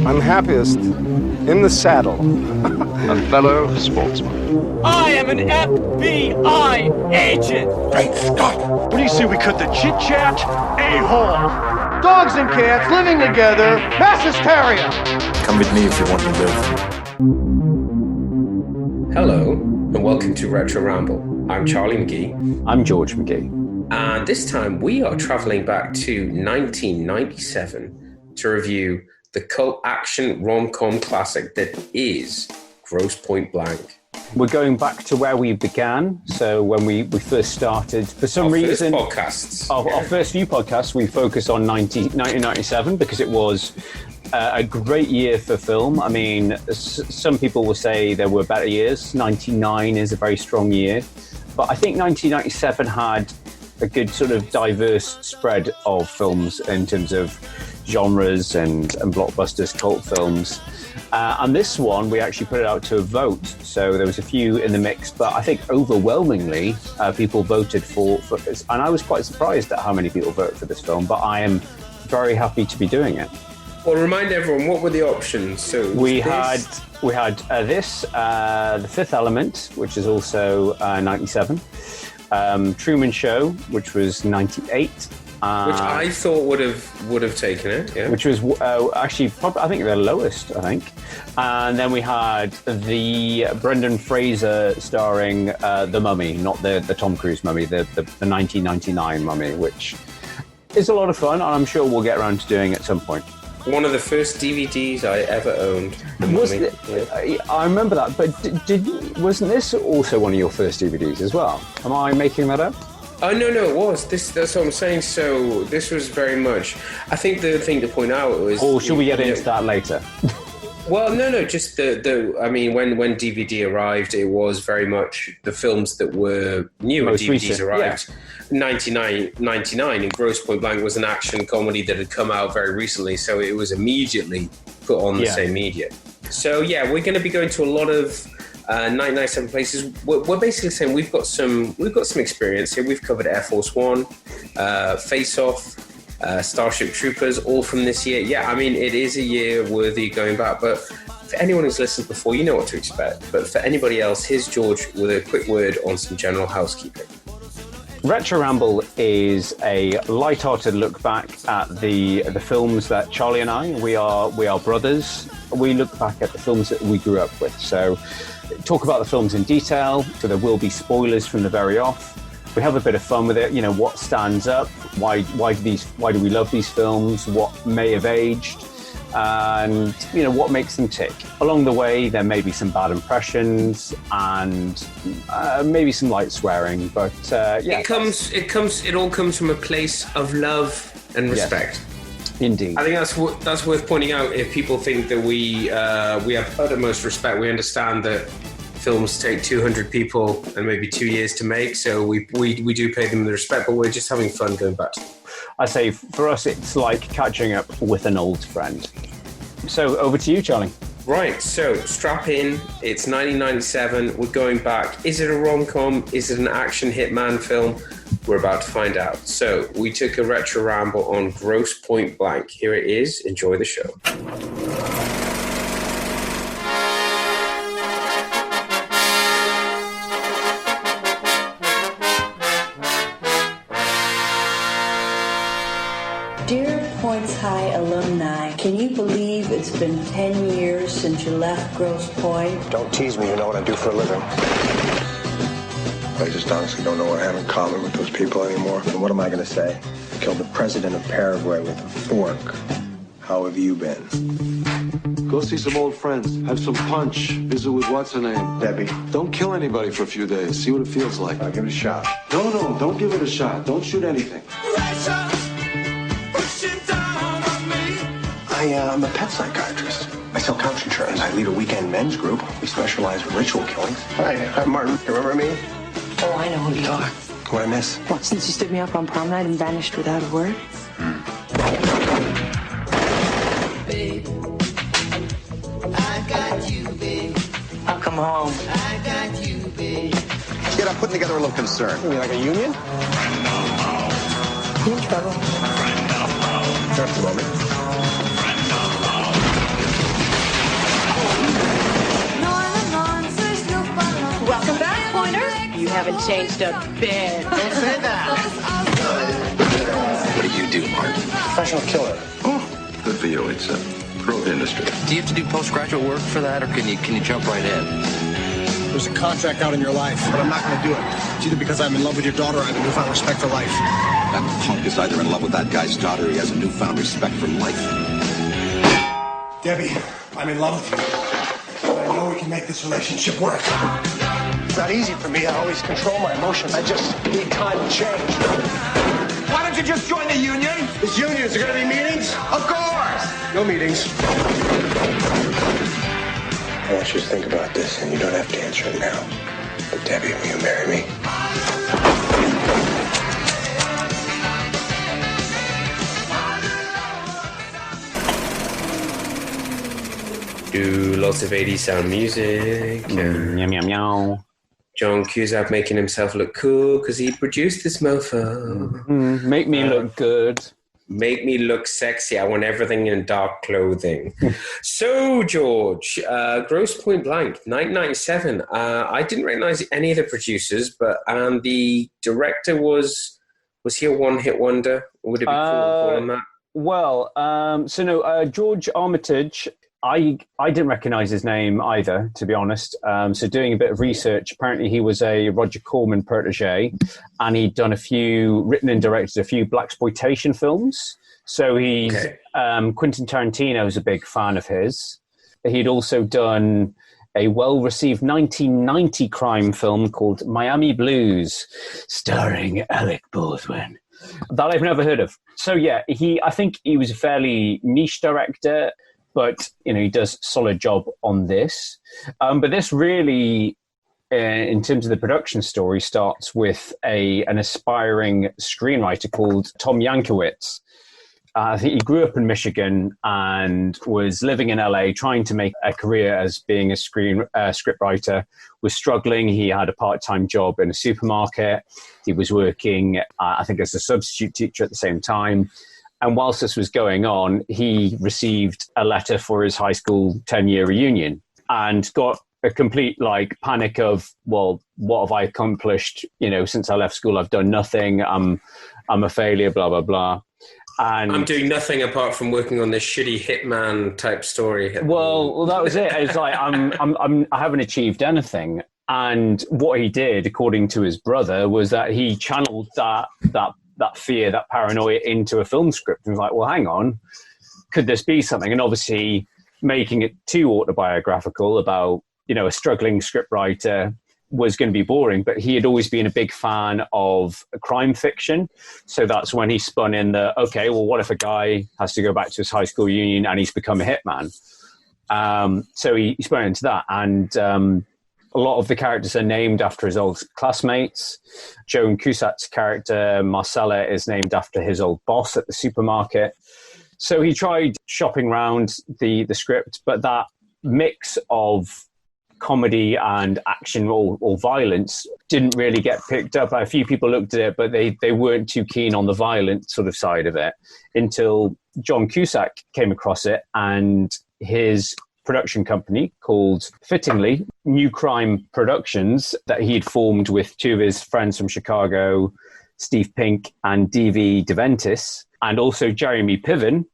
I'm happiest in the saddle. A fellow sportsman. I am an FBI agent! Great Scott! What do you say we cut the chit-chat? A-hole! Dogs and cats living together, mass hysteria! Come with me if you want to live. Hello, and welcome to Retro Ramble. I'm Charlie McGee. I'm George McGee. And this time we are traveling back to 1997 to review the cult action rom-com classic that is Grosse Point Blank. We're going back to where we began. So when we first started, for some reason, our first few podcasts, we focused on 1997 because it was a great year for film. I mean, some people will say there were better years. 99 is a very strong year. But I think 1997 had a good sort of diverse spread of films in terms of genres and blockbusters, cult films. And this one, we actually put it out to a vote. So there was a few in the mix, but I think overwhelmingly people voted for this. And I was quite surprised at how many people voted for this film, but I am very happy to be doing it. Well, remind everyone, what were the options? So we had this, The Fifth Element, which is also 97, Truman Show, which was 98, which I thought would have taken it, yeah. Which was actually probably, I think, the lowest, I think. And then we had the Brendan Fraser starring The Mummy, not the Tom Cruise Mummy, the 1999 Mummy, which is a lot of fun, and I'm sure we'll get around to doing at some point. One of the first DVDs I ever owned. I remember that, but wasn't this also one of your first DVDs as well? Am I making that up? Oh, no, it was. That's what I'm saying. So this was very much... I think the thing to point out was... Or should we get into that later? Well, no, just I mean, when DVD arrived, it was very much the films that were new when DVDs recent, arrived. Yeah. 99, and Grosse Point Blank was an action comedy that had come out very recently, so it was immediately put on the same media. So, yeah, we're going to be going to a lot of 1997 places. We're basically saying we've got some experience here. We've covered Air Force One, Face Off, Starship Troopers, all from this year. Yeah, I mean, it is a year worthy going back, but for anyone who's listened before, you know what to expect. But for anybody else, here's George with a quick word on some general housekeeping. Retro Ramble is a light-hearted look back at the films that Charlie and I, we are brothers. We look back at the films that we grew up with. So talk about the films in detail, so there will be spoilers from the very off. We have a bit of fun with it, you know, what stands up, why do we love these films, what may have aged, and, you know, what makes them tick. Along the way, there may be some bad impressions and maybe some light swearing, but yeah. It all comes from a place of love and respect. Yes, indeed. I think that's worth pointing out. If people think that we have uttermost respect, we understand that films take 200 people and maybe 2 years to make, so we do pay them the respect, but we're just having fun going back to them. I say for us it's like catching up with an old friend. So over to you, Charlie. Right, so strap in. It's 1997. We're going back. Is it a rom-com? Is it an action hitman film? We're about to find out. So we took a retro ramble on Grosse Point Blank. Here it is. Enjoy the show. Dear Points High alumni, can you believe it's been 10 years since you left Grosse Point? Don't tease me, you know what I do for a living. I just honestly don't know what I have in common with those people anymore. And what am I going to say? Killed the president of Paraguay with a fork. How have you been? Go see some old friends. Have some punch. Visit with what's her name? Debbie. Don't kill anybody for a few days. See what it feels like. I'll give it a shot. No, don't give it a shot. Don't shoot anything. I'm a pet psychiatrist. I sell couch insurance. I lead a weekend men's group. We specialize in ritual killings. Hi, I'm Martin. You remember me? Oh, I know who you are. What'd I miss? What, since you stood me up on prom night and vanished without a word? Babe, I got you, babe. I'll come home. I got you, babe. Yeah, I'm putting together a little concern. You mean like a union? You in trouble? Just a moment. and changed a bit. Don't say that. What do you do, Mark? Professional killer. Good for you. It's a growth industry. Do you have to do postgraduate work for that, or can you jump right in? There's a contract out in your life, but I'm not going to do it. It's either because I'm in love with your daughter or I have a newfound respect for life. That punk is either in love with that guy's daughter or he has a newfound respect for life. Debbie, I'm in love with you. I know we can make this relationship work. It's not easy for me. I always control my emotions. I just need time to change. Why don't you just join the union? This union, is there going to be meetings? Of course! No meetings. I want you to think about this, and you don't have to answer it now. But Debbie, will you marry me? Do lots of 80s sound music. Meow, meow, meow. John Cusack making himself look cool because he produced this mofo. Make me look good. Make me look sexy. I want everything in dark clothing. So, George, Grosse Point Blank, 1997. I didn't recognize any of the producers, but the director was he a one-hit wonder? Or would it be cool calling that? Well, George Armitage, I didn't recognize his name either, to be honest. So doing a bit of research, apparently he was a Roger Corman protege, and he'd done written and directed a few blaxploitation films. So he's Quentin Tarantino is a big fan of his. He'd also done a well-received 1990 crime film called Miami Blues, starring Alec Baldwin, that I've never heard of. So yeah, I think he was a fairly niche director, but he does a solid job on this. But this really, in terms of the production story, starts with an aspiring screenwriter called Tom Yankovic. I think he grew up in Michigan and was living in LA, trying to make a career as being a scriptwriter. Was struggling. He had a part-time job in a supermarket. He was working, I think, as a substitute teacher at the same time. And whilst this was going on, he received a letter for his high school 10-year reunion and got a complete panic of, well, what have I accomplished? Since I left school, I've done nothing. I'm a failure, blah, blah, blah. And I'm doing nothing apart from working on this shitty hitman type story. Well, that was it. It's like, I haven't achieved anything. And what he did, according to his brother, was that he channeled that fear, that paranoia into a film script, and was like, well, hang on, could this be something? And obviously making it too autobiographical about, a struggling scriptwriter was going to be boring, but he had always been a big fan of crime fiction. So that's when he spun in what if a guy has to go back to his high school reunion and he's become a hitman? So he spun into that. And a lot of the characters are named after his old classmates. Joan Cusack's character, Marcella, is named after his old boss at the supermarket. So he tried shopping around the script, but that mix of comedy and action or violence didn't really get picked up. A few people looked at it, but they weren't too keen on the violent sort of side of it until John Cusack came across it, and his production company called, fittingly, New Crime Productions, that he'd formed with two of his friends from Chicago, Steve Pink and D.V. DeVentis, and also Jeremy Piven,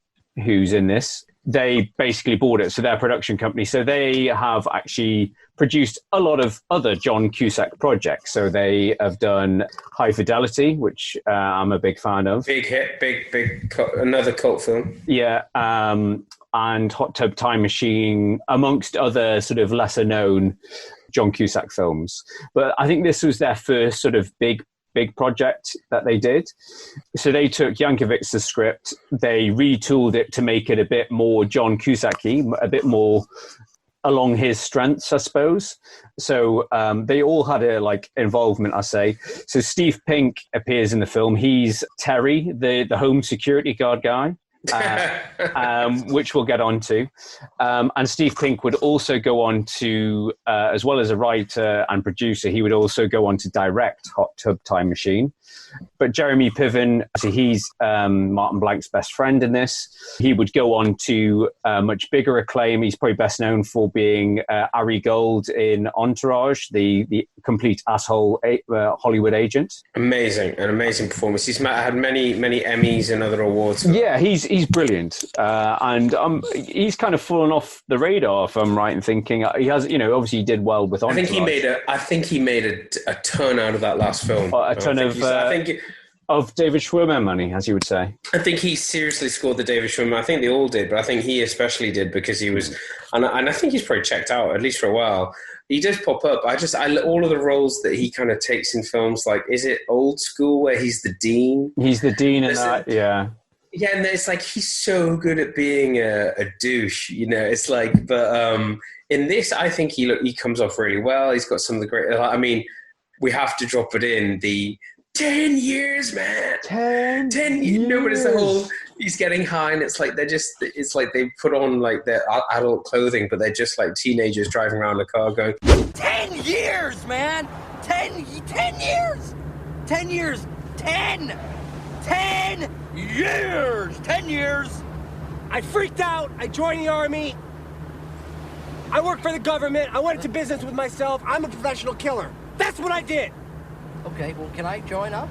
who's in this. They basically bought it, so their production company. So they have actually produced a lot of other John Cusack projects. So they have done High Fidelity, which I'm a big fan of. Big hit, big another cult film. Yeah, and Hot Tub Time Machine, amongst other sort of lesser known John Cusack films. But I think this was their first sort of big project that they did. So they took Yankovic's script, they retooled it to make it a bit more John Cusack-y, a bit more along his strengths, I suppose. So they all had a involvement, I say. So Steve Pink appears in the film. He's Terry, the home security guard guy. Which we'll get on to. And Steve Pink would also go on to, as well as a writer and producer, he would also go on to direct Hot Tub Time Machine. But Jeremy Piven, so he's Martin Blank's best friend in this. He would go on to much bigger acclaim. He's probably best known for being Ari Gold in Entourage, the complete asshole Hollywood agent. An amazing performance. He's had many Emmys and other awards. Yeah, he's brilliant, and he's kind of fallen off the radar, if I'm right in thinking. He has, obviously he did well with Entourage. I think he made a ton out of that last film. A ton of David Schwimmer money, as you would say. I think he seriously scored the David Schwimmer. I think they all did, but I think he especially did because he was, and I think he's probably checked out, at least for a while. He does pop up. All of the roles that he kind of takes in films, like, is it Old School where he's the dean? He's the dean in that, yeah. Yeah, and it's like he's so good at being a douche, It's like, but in this, I think he comes off really well. He's got some of the great. I mean, we have to drop it in the 10 years, man. 10 years. No, but it's the whole. He's getting high, and it's like it's like they put on like their adult clothing, but they're just like teenagers driving around a car going. 10 years, man. 10 years. 10 years. 10 years! 10 years! I freaked out. I joined the army. I worked for the government. I went into business with myself. I'm a professional killer. That's what I did. Okay, well, can I join up?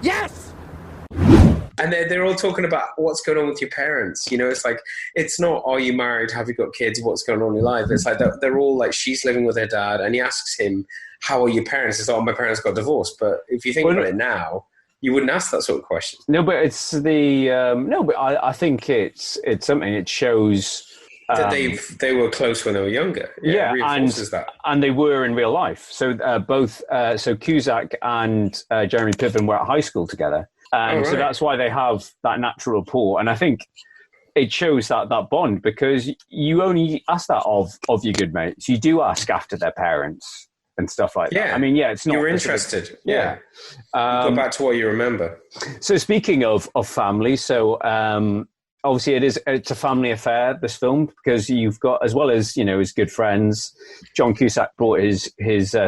Yes! And they're all talking about what's going on with your parents. It's like, it's not, are you married? Have you got kids? What's going on in your life? It's like, they're all like, she's living with her dad. And he asks him, how are your parents? It's like, oh, my parents got divorced. But if you think about it now, you wouldn't ask that sort of question. No, but it's the but I think it's something. It shows that they were close when they were younger. Yeah, and they were in real life. So both Cusack and Jeremy Piven were at high school together, so that's why they have that natural rapport. And I think it shows that bond, because you only ask that of your good mates. You do ask after their parents and stuff like that. I mean, it's not... You're interested. Yeah. Go back to what you remember. So speaking of family, so obviously it's a family affair, this film, because you've got, as well as, his good friends, John Cusack brought his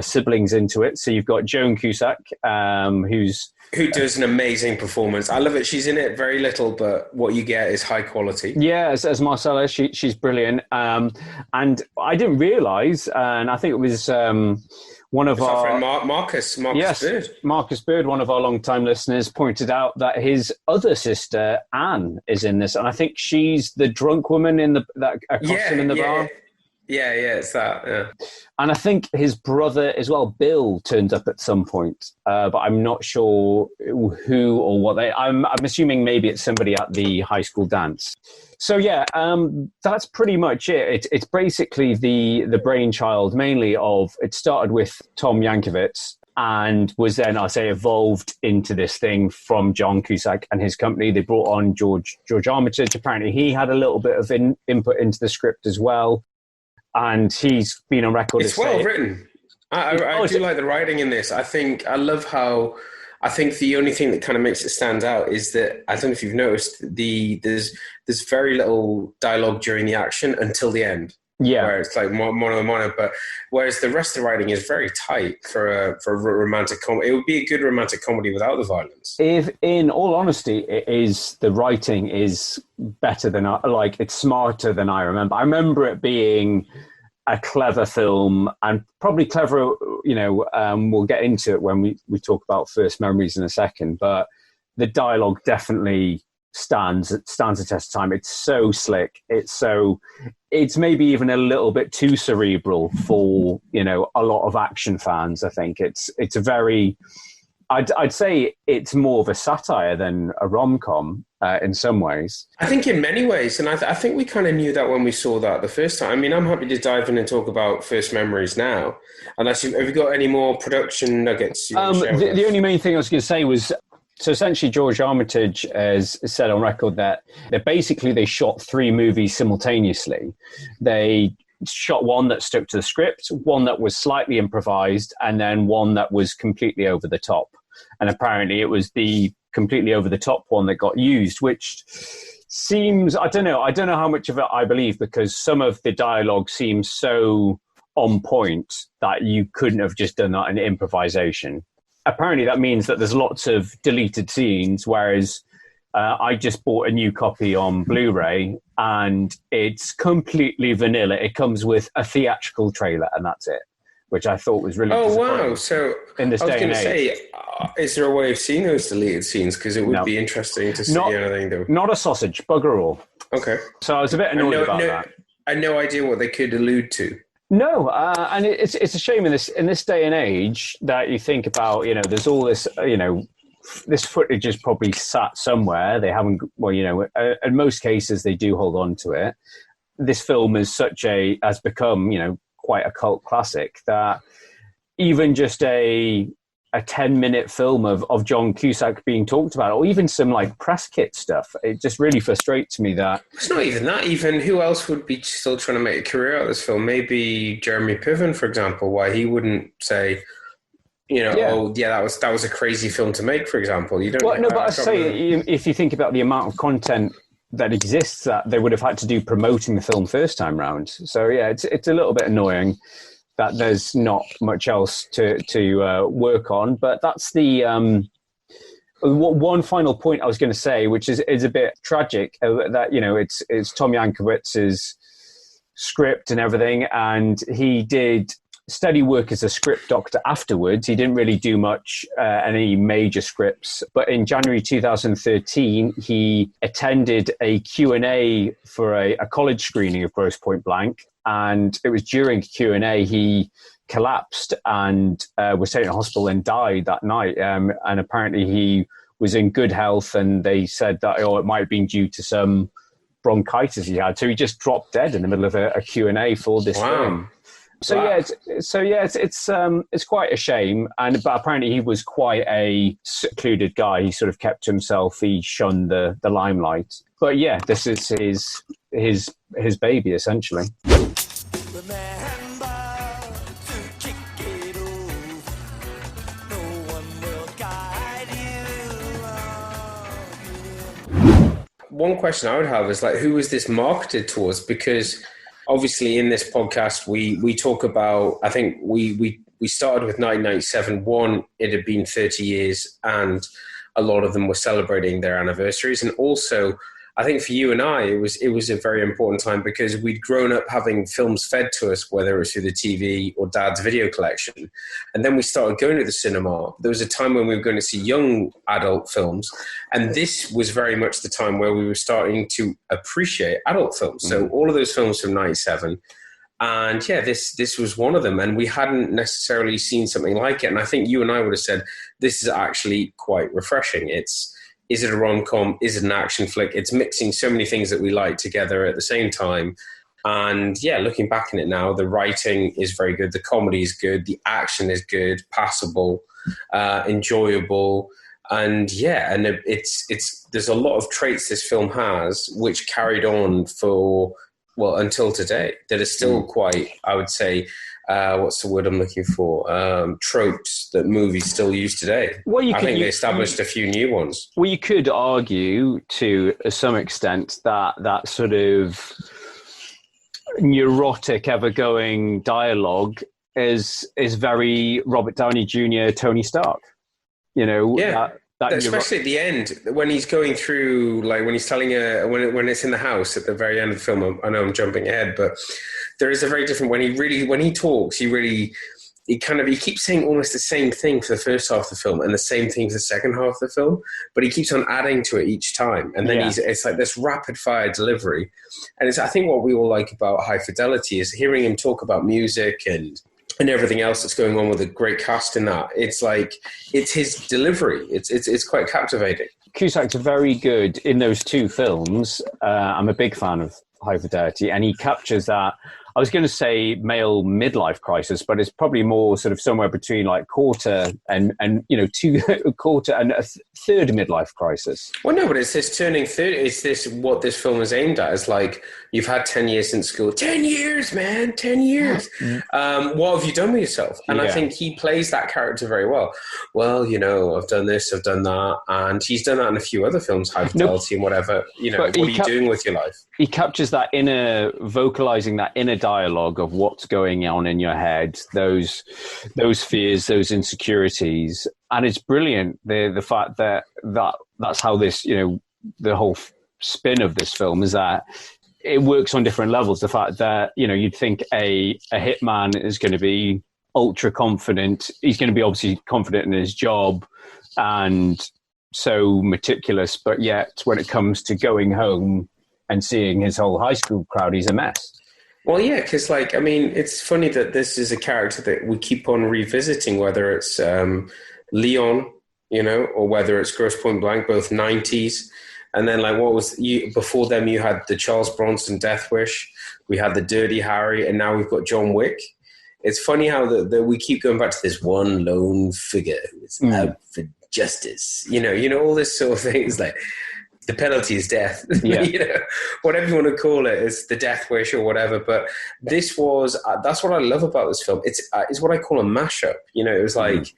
siblings into it. So you've got Joan Cusack, who does an amazing performance. I love it. She's in it very little, but what you get is high quality. Yeah, as Marcella, she's brilliant. And I didn't realise, and I think it was one of our friend Marcus Bird. Marcus Bird, one of our long-time listeners, pointed out that his other sister, Anne, is in this. And I think she's the drunk woman in that across him in the bar. Yeah, it's that, yeah. And I think his brother as well, Bill, turned up at some point, but I'm not sure who or what I'm assuming maybe it's somebody at the high school dance. So that's pretty much it. It's basically the brainchild mainly of, it started with Tom Yankovitz and was then, I say, evolved into this thing from John Cusack and his company. They brought on George Armitage. Apparently he had a little bit of input into the script as well. And he's been on record. It's well written. I do like the writing in this. I think the only thing that kind of makes it stand out is that, I don't know if you've noticed, there's very little dialogue during the action until the end. Yeah, where it's like mono, but whereas the rest of the writing is very tight for a romantic comedy. It would be a good romantic comedy without the violence. If, in all honesty, the writing is better than it's smarter than I remember. I remember it being a clever film, and probably clever. We'll get into it when we talk about first memories in a second. But the dialogue definitely stands the test of time. It's so slick. It's maybe even a little bit too cerebral for a lot of action fans. I think it's a very, I'd say it's more of a satire than a rom-com in some ways. I think in many ways, and I think we kind of knew that when we saw that the first time. I mean, I'm happy to dive in and talk about first memories now. Unless have you got any more production nuggets? The only main thing I was going to say was, so essentially George Armitage has said on record that basically they shot 3 movies simultaneously. They shot one that stuck to the script, one that was slightly improvised, and then one that was completely over the top. And apparently it was the completely over the top one that got used, which seems, I don't know how much of it I believe, because some of the dialogue seems so on point that you couldn't have just done that in improvisation. apparently that means that there's lots of deleted scenes, whereas I just bought a new copy on Blu-ray and it's completely vanilla. It comes with a theatrical trailer and that's it, which I thought was really disappointing. Wow. So in this I was day going and to age. say, is there a way of seeing those deleted scenes? Because it would be interesting to see anything. Though. Not a sausage, bugger all. Okay. So I was a bit annoyed about that. I had no idea what they could allude to. No, and it's a shame in this day and age that you think about, there's all this, this footage is probably sat somewhere. They haven't, in most cases they do hold on to it. This film has become, quite a cult classic that even just a 10-minute film of John Cusack being talked about, or even some like press kit stuff, it just really frustrates me that it's not even that. Even who else would be still trying to make a career out of this film? Maybe Jeremy Piven, for example. Why he wouldn't say, that was a crazy film to make, for example. You don't. Well, no, but I say if you think about the amount of content that exists, that they would have had to do promoting the film first time round. So yeah, it's a little bit annoying that there's not much else to work on. But that's the one final point I was going to say, which is a bit tragic, that, it's Tom Yankowicz's script and everything, and he did steady work as a script doctor afterwards. He didn't really do much, any major scripts. But in January 2013, he attended a Q&A for a college screening of Grosse Point Blank. And it was during Q&A he collapsed and was taken to hospital and died that night. And apparently he was in good health, and they said that it might have been due to some bronchitis he had. So he just dropped dead in the middle of a Q&A for this film. So it's quite a shame, but apparently he was quite a secluded guy. He sort of kept to himself. He shunned the limelight. But yeah, this is his baby essentially. One question I would have is who was this marketed towards? Because obviously in this podcast we talk about, I think we started with 1997. One, it had been 30 years and a lot of them were celebrating their anniversaries. And also, I think for you and I, it was a very important time because we'd grown up having films fed to us, whether it was through the TV or Dad's video collection. And then we started going to the cinema. There was a time when we were going to see young adult films. And this was very much the time where we were starting to appreciate adult films. So all of those films from 97. And yeah, this was one of them. And we hadn't necessarily seen something like it. And I think you and I would have said, this is actually quite refreshing. Is it a rom-com? Is it an action flick? It's mixing so many things that we like together at the same time. And yeah, looking back on it now, the writing is very good. The comedy is good. The action is good, passable, enjoyable. And yeah, and there's a lot of traits this film has which carried on until today, that is still quite, I would say, what's the word I'm looking for? Tropes that movies still use today. I think they established a few new ones. Well, you could argue to some extent that sort of neurotic, ever-going dialogue is very Robert Downey Jr., Tony Stark. Especially at the end when he's going through, when he's telling when it's in the house at the very end of the film. I know I'm jumping ahead, but there is a very different when he talks. He keeps saying almost the same thing for the first half of the film and the same thing for the second half of the film, but he keeps on adding to it each time. And then it's like this rapid fire delivery. And I think what we all like about High Fidelity is hearing him talk about music and everything else that's going on with a great cast in that. It's his delivery. It's quite captivating. Cusack's very good in those two films. I'm a big fan of High Fidelity, and he captures that. I was going to say male midlife crisis, but it's probably more sort of somewhere between quarter and quarter and a third midlife crisis. Well, no, but it's this turning 30. It's this what this film is aimed at. It's you've had 10 years since school. 10 years, man, 10 years. What have you done with yourself? And I think he plays that character very well. Well, I've done this, I've done that, and he's done that in a few other films, High Fidelity and whatever. What are you doing with your life? He captures that vocalizing that inner dialogue of what's going on in your head, those fears, those insecurities. and it's brilliant. The fact that's how this, the whole spin of this film is that it works on different levels. The fact that, you'd think a hitman is going to be ultra confident. He's going to be obviously confident in his job and so meticulous, but yet when it comes to going home and seeing his whole high school crowd, he's a mess. Well, yeah, because, it's funny that this is a character that we keep on revisiting, whether it's Leon, or whether it's Grosse Point Blank, both 90s. And then, before them, you had the Charles Bronson Death Wish, we had the Dirty Harry, and now we've got John Wick. It's funny how that we keep going back to this one lone figure who's out for justice. All this sort of things like... The penalty is death, whatever you want to call it, is the death wish or whatever. But this was, that's what I love about this film. It's what I call a mashup. It was like,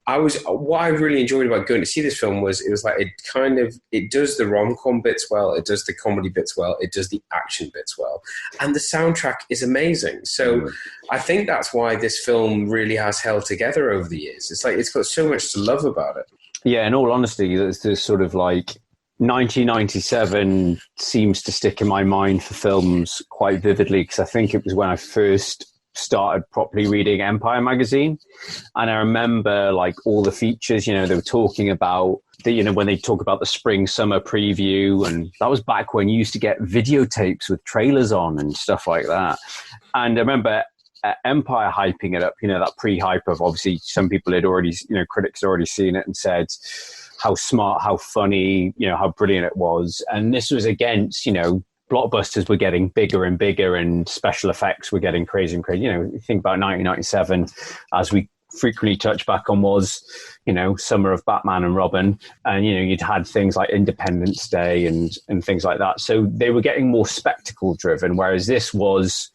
what I really enjoyed about going to see this film was, it was like, it does the rom-com bits well, it does the comedy bits well, it does the action bits well. And the soundtrack is amazing. So I think that's why this film really has held together over the years. It's like, it's got so much to love about it. Yeah, in all honesty, there's this sort of 1997 seems to stick in my mind for films quite vividly, because I think it was when I first started properly reading Empire magazine, and I remember all the features, they were talking about when they talk about the spring summer preview, and that was back when you used to get videotapes with trailers on and stuff like that. And I remember Empire hyping it up, that pre-hype of, obviously some people had already, critics had already seen it and said how smart, how funny, how brilliant it was. And this was against, blockbusters were getting bigger and bigger and special effects were getting crazy and crazy. You think about 1997, as we frequently touch back on, was, summer of Batman and Robin. And, you'd had things like Independence Day and things like that. So they were getting more spectacle driven, whereas this was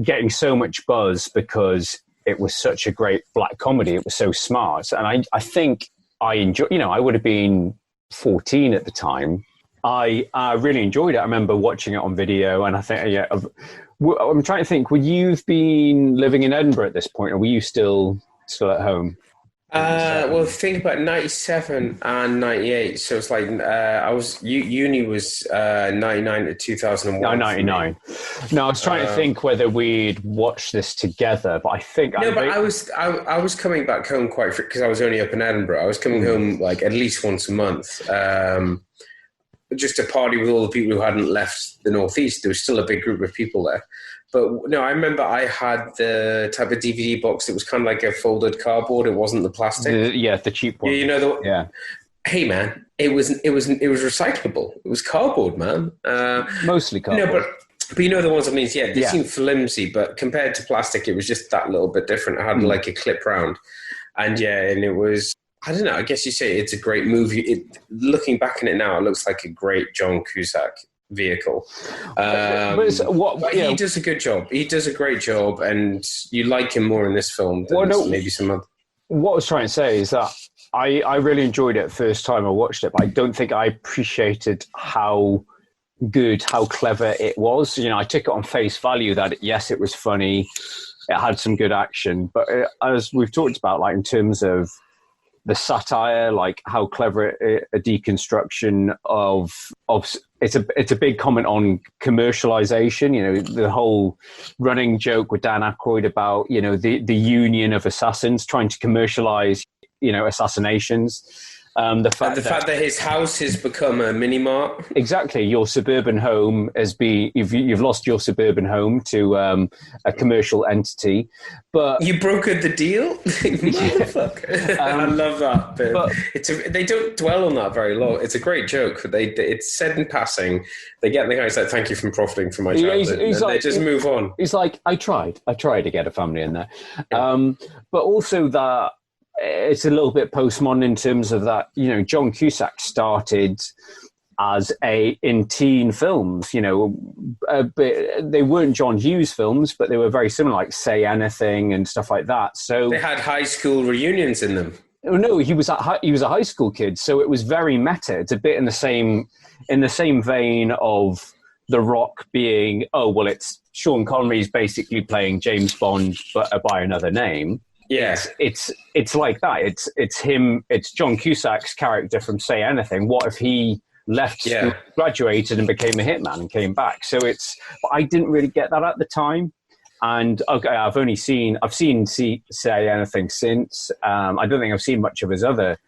getting so much buzz because it was such a great black comedy. It was so smart. And I think I enjoy, I would have been 14 at the time. I really enjoyed it. I remember watching it on video, and I think, I'm trying to think, would you've been living in Edinburgh at this point, or were you still at home? Well, think about 97 and 98. So it's like, uni was 99 to 2001. No, 99. No, I was trying to think whether we'd watch this together, but I think... No, I was coming back home quite, because I was only up in Edinburgh. I was coming home at least once a month, just to party with all the people who hadn't left the Northeast. There was still a big group of people there. But no, I remember I had the type of DVD box that was kind of like a folded cardboard. It wasn't the plastic. The cheap one. Yeah. Hey man, it was recyclable. It was cardboard, man. Mostly cardboard. No, but the ones, they seem flimsy, but compared to plastic, it was just that little bit different. It had like a clip round, and it was. I don't know. I guess you say it's a great movie. Looking back on it now, it looks like a great John Cusack vehicle. He does a good job. He does a great job, and you like him more in this film than maybe some other. What I was trying to say is that I really enjoyed it first time I watched it, but I don't think I appreciated how good, how clever it was. I took it on face value that yes, it was funny, it had some good action, but as we've talked about, in terms of the satire, how clever a deconstruction of it's a big comment on commercialization. The whole running joke with Dan Ackroyd about the union of assassins trying to commercialize assassinations. The fact that his house has become a mini mart. Exactly. Your suburban home you've lost your suburban home to a commercial entity. But you brokered the deal? Motherfucker. I love that bit. But they don't dwell on that very long. It's a great joke. It's said in passing. They get the guy's like, thank you for profiting from my childhood. They just move on. He's like, I tried to get a family in there. Yeah. But also that it's a little bit postmodern in terms of that, John Cusack started as in teen films, but they weren't John Hughes films, but they were very similar, like Say Anything and stuff like that. So they had high school reunions in them. Oh no, he was a high school kid, so it was very meta. It's a bit in the same vein of The Rock being, it's Sean Connery's basically playing James Bond, but by another name. Yeah. It's like that. It's him. It's John Cusack's character from Say Anything. What if he left school, graduated, and became a hitman and came back? So but I didn't really get that at the time. And okay, I've seen Say Anything since. I don't think I've seen much of his other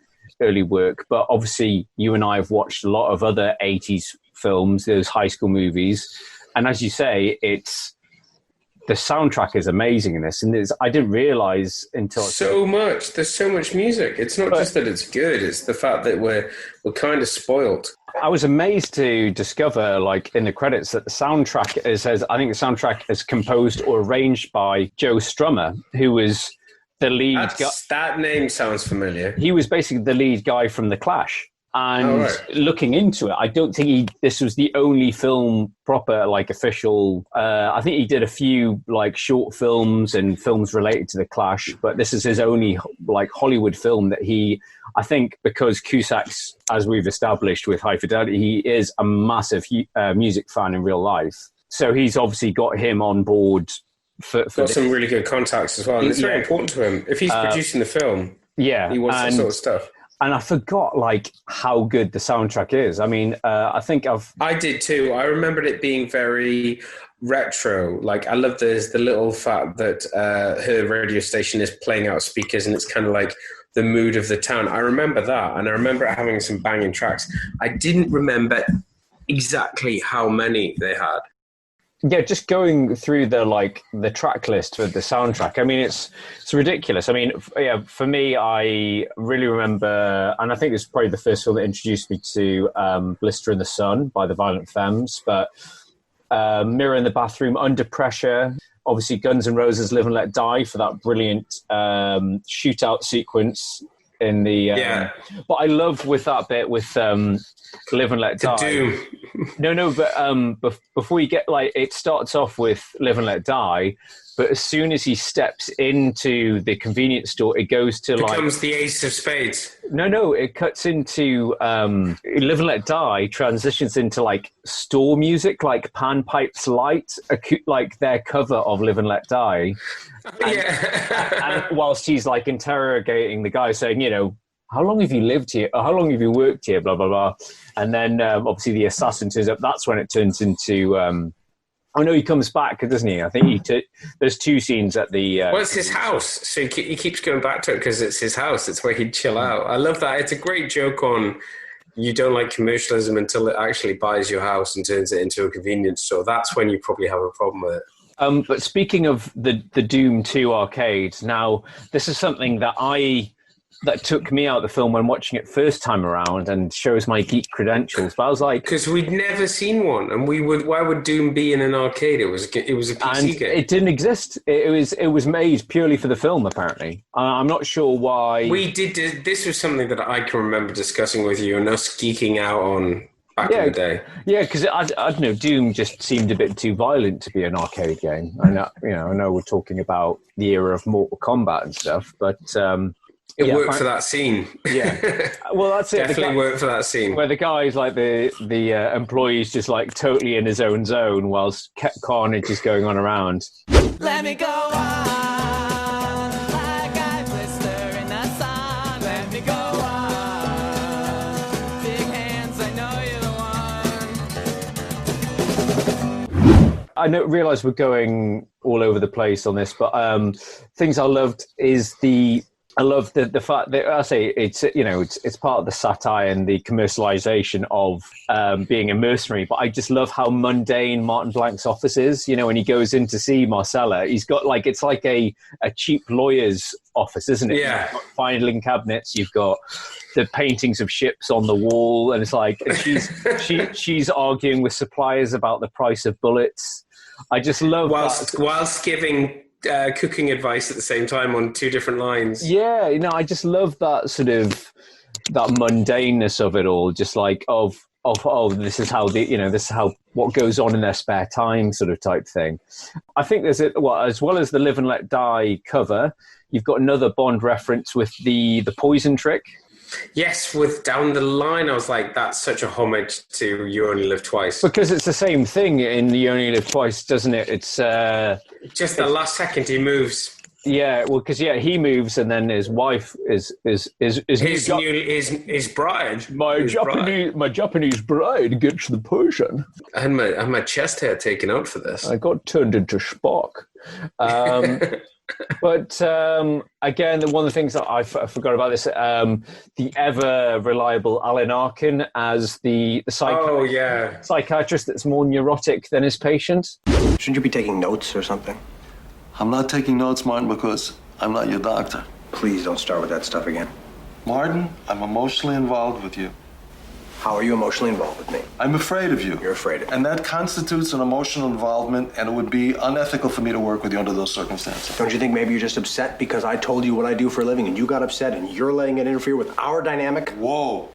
early work, but obviously you and I have watched a lot of other 80s films, those high school movies. And as you say, the soundtrack is amazing in this, and I didn't realize until there's so much music. It's not just that it's good; it's the fact that we're kind of spoiled. I was amazed to discover, like in the credits, that the soundtrack is composed or arranged by Joe Strummer, who was the lead guy. That name sounds familiar. He was basically the lead guy from The Clash. And looking into it, I don't think this was the only film proper, like official. I think he did a few like short films and films related to The Clash, but this is his only like Hollywood film that I think because Cusacks, as we've established with High Fidelity, he is a massive music fan in real life. So he's obviously got him on board. Got some really good contacts as well. And it's very important to him. If he's producing the film, he wants that sort of stuff. And I forgot like how good the soundtrack is. I mean, I did too. I remembered it being very retro. Like I love the little fact that her radio station is playing out speakers, and it's kind of like the mood of the town. I remember that, and I remember it having some banging tracks. I didn't remember exactly how many they had. Yeah, just going through the track list for the soundtrack. I mean, it's ridiculous. I mean, for me, I really remember, and I think it's probably the first film that introduced me to Blister in the Sun by the Violent Femmes, but Mirror in the Bathroom, Under Pressure, obviously Guns N' Roses' Live and Let Die for that brilliant shootout sequence in the... But I love with that bit with Live and Let Die. Doom. No, but before you get it starts off with Live and Let Die, but as soon as he steps into the convenience store, it goes to becomes the Ace of Spades. No, it cuts into Live and Let Die transitions into store music, like Pan Pipes Light, like their cover of Live and Let Die. And whilst he's interrogating the guy, saying, how long have you lived here? Or how long have you worked here? Blah, blah, blah. And then obviously the assassin turns up. That's when it turns into... he comes back, doesn't he? I think there's two scenes at the... well, it's his house. So he keeps going back to it because it's his house. It's where he'd chill out. I love that. It's a great joke on you don't like commercialism until it actually buys your house and turns it into a convenience store. That's when you probably have a problem with it. But speaking of the Doom 2 arcade, now this is something that took me out of the film when watching it first time around and shows my geek credentials. But I was like... Because we'd never seen one, and why would Doom be in an arcade? It was a PC game. It didn't exist. It was made purely for the film, apparently. I'm not sure why... This was something that I can remember discussing with you and us geeking out on back in the day. Yeah, because I don't know, Doom just seemed a bit too violent to be an arcade game. I know we're talking about the era of Mortal Kombat and stuff, but... It worked for that scene. Yeah. Well, that's it. Definitely worked for that scene. Where the guy's the employee's just totally in his own zone whilst carnage is going on around. Let me go on, like I blister in the sun. Let me go on, big hands, I know you're the one. I realise we're going all over the place on this, but things I loved is I love the fact that I say it's part of the satire and the commercialization of being a mercenary. But I just love how mundane Martin Blank's office is. When he goes in to see Marcella, he's got it's like a cheap lawyer's office, isn't it? Yeah. You've got filing cabinets. You've got the paintings of ships on the wall, and it's she's arguing with suppliers about the price of bullets. I just love whilst giving. Cooking advice at the same time on two different lines. Yeah, I just love that sort of that mundaneness of it all. Just this is how this is how what goes on in their spare time, sort of type thing. I think there's as well as the Live and Let Die cover, you've got another Bond reference with the poison trick. Yes, with Down the Line, I was like, that's such a homage to You Only Live Twice. Because it's the same thing in You Only Live Twice, doesn't it? It's just the last second he moves. Yeah, well, because he moves, and then his wife is his bride. My Japanese bride gets the Persian. I had my chest hair taken out for this. I got turned into Spock. But again, one of the things that I forgot about this, the ever reliable Alan Arkin as the psychiatrist that's more neurotic than his patient. Shouldn't you be taking notes or something? I'm not taking notes, Martin, because I'm not your doctor. Please don't start with that stuff again. Martin, I'm emotionally involved with you. How are you emotionally involved with me? I'm afraid of you. You're afraid of me. And that constitutes an emotional involvement, and it would be unethical for me to work with you under those circumstances. Don't you think maybe you're just upset because I told you what I do for a living and you got upset and you're letting it interfere with our dynamic? Whoa.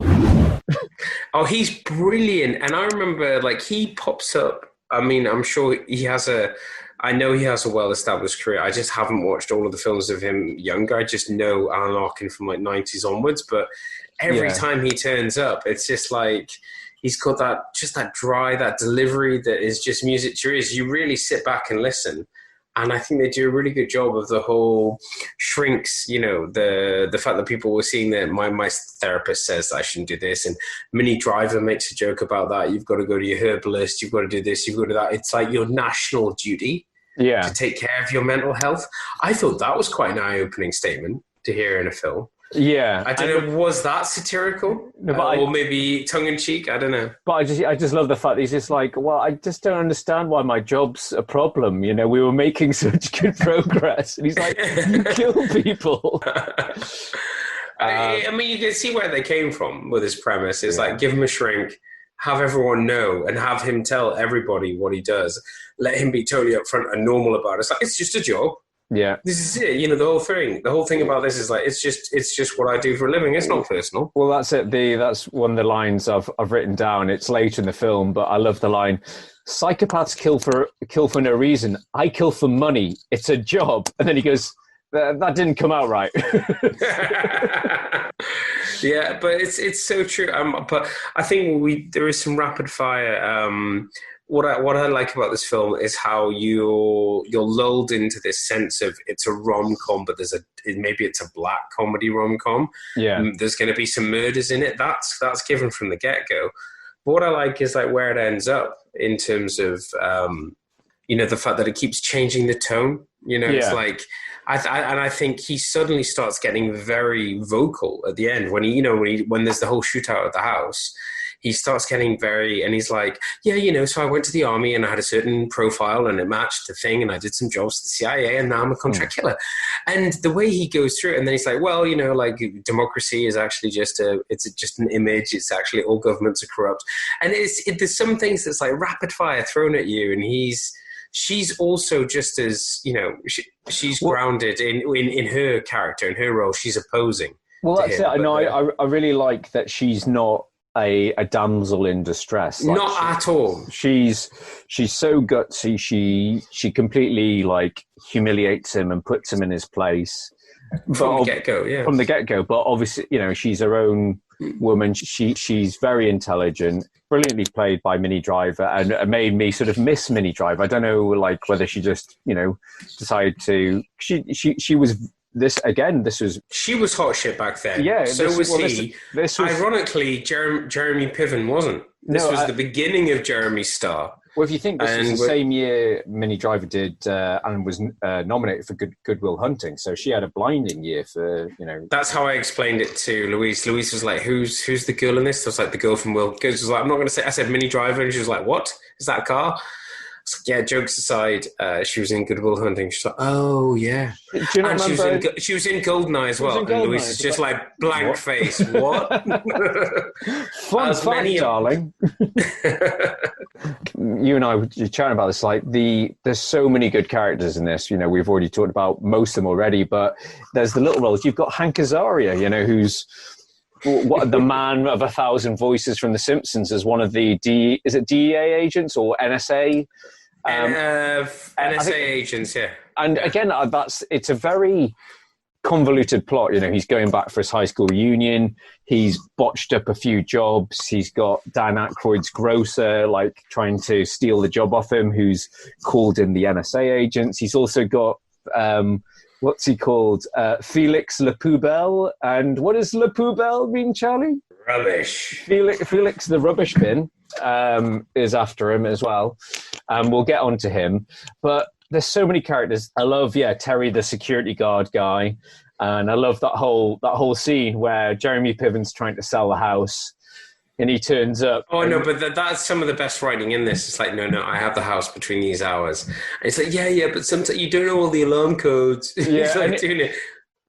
Oh, he's brilliant. And I remember, he pops up. I mean, I'm sure I know he has a well-established career. I just haven't watched all of the films of him younger. I just know Alan Arkin from 90s onwards. But every time he turns up, it's just he's got that dry, that delivery that is just music to your ears. You really sit back and listen. And I think they do a really good job of the whole shrinks, the fact that people were seeing that my therapist says I shouldn't do this. And Minnie Driver makes a joke about that. You've got to go to your herbalist. You've got to do this. You've got to do that. It's like your national duty. To take care of your mental health. I thought that was quite an eye-opening statement to hear in a film. Yeah. I don't know, was that satirical? Or maybe tongue-in-cheek? I don't know. But I just love the fact that he's just well, I just don't understand why my job's a problem. We were making such good progress. And he's like, you kill people. I mean, you can see where they came from with his premise. It's give him a shrink, have everyone know, and have him tell everybody what he does. Let him be totally upfront and normal about it. It's just a job. Yeah. This is it. The whole thing about this is it's just what I do for a living. It's not personal. Well, that's it. That's one of the lines I've written down. It's late in the film, but I love the line, psychopaths kill for no reason. I kill for money. It's a job. And then he goes, that didn't come out right. Yeah, but it's so true. But I think there is some rapid fire. What I like about this film is how you're lulled into this sense of it's a rom-com, but maybe it's a black comedy rom-com. Yeah, there's going to be some murders in it. That's given from the get-go. But what I like is where it ends up in terms of the fact that it keeps changing the tone. It's I think he suddenly starts getting very vocal at the end when when there's the whole shootout at the house. He starts getting and he's like, so I went to the army and I had a certain profile and it matched the thing and I did some jobs for the CIA and now I'm a contract killer. And the way he goes through it, and then he's like, well, democracy is actually just an image. It's actually all governments are corrupt. And there's some things that's rapid fire thrown at you, and she's also just as, she's grounded in her character, in her role. She's opposing. Well, that's it. I really like that she's not a damsel in distress. Not at all. She's so gutsy. She completely humiliates him and puts him in his place. From the get-go, yeah. From the get-go. But obviously, she's her own woman. She's very intelligent, brilliantly played by Minnie Driver, and it made me sort of miss Minnie Driver. I don't know, whether she just, decided to. She was. She was hot shit back then. Yeah, so was he. This was, ironically, Jeremy Piven wasn't. This was the beginning of Jeremy's star. Well, if you think this was the same year Minnie Driver did and was nominated for Good Will Hunting, so she had a blinding year for, That's how I explained it to Louise. Louise was like, "Who's the girl in this?" I was like, "The girl from Will." She was like, "I'm not going to say." I said Minnie Driver, and she was like, "What? Is that a car?" Yeah, jokes aside, she was in Good Will Hunting. She's like, oh, yeah. Do you not remember? She was in Goldeneye as well. And Louise is just blank face. What? Fun fact, darling. You and I were chatting about this. There's so many good characters in this. We've already talked about most of them already, but there's the little roles. You've got Hank Azaria, who's the man of 1,000 voices from The Simpsons as one of the is it DEA agents or NSA? NSA agents, yeah. And again, it's a very convoluted plot. He's going back for his high school reunion. He's botched up a few jobs. He's got Dan Ackroyd's grocer, trying to steal the job off him, who's called in the NSA agents. He's also got what's he called? Felix Le Poubelle. And what does Le Poubelle mean, Charlie? Rubbish. Felix the rubbish bin is after him as well. We'll get on to him. But there's so many characters. I love, Terry, the security guard guy. And I love that whole scene where Jeremy Piven's trying to sell the house. And he turns up. Oh, no, but that's some of the best writing in this. It's like, no, I have the house between these hours. And it's like, yeah, but sometimes you don't know all the alarm codes. Yeah, like doing it.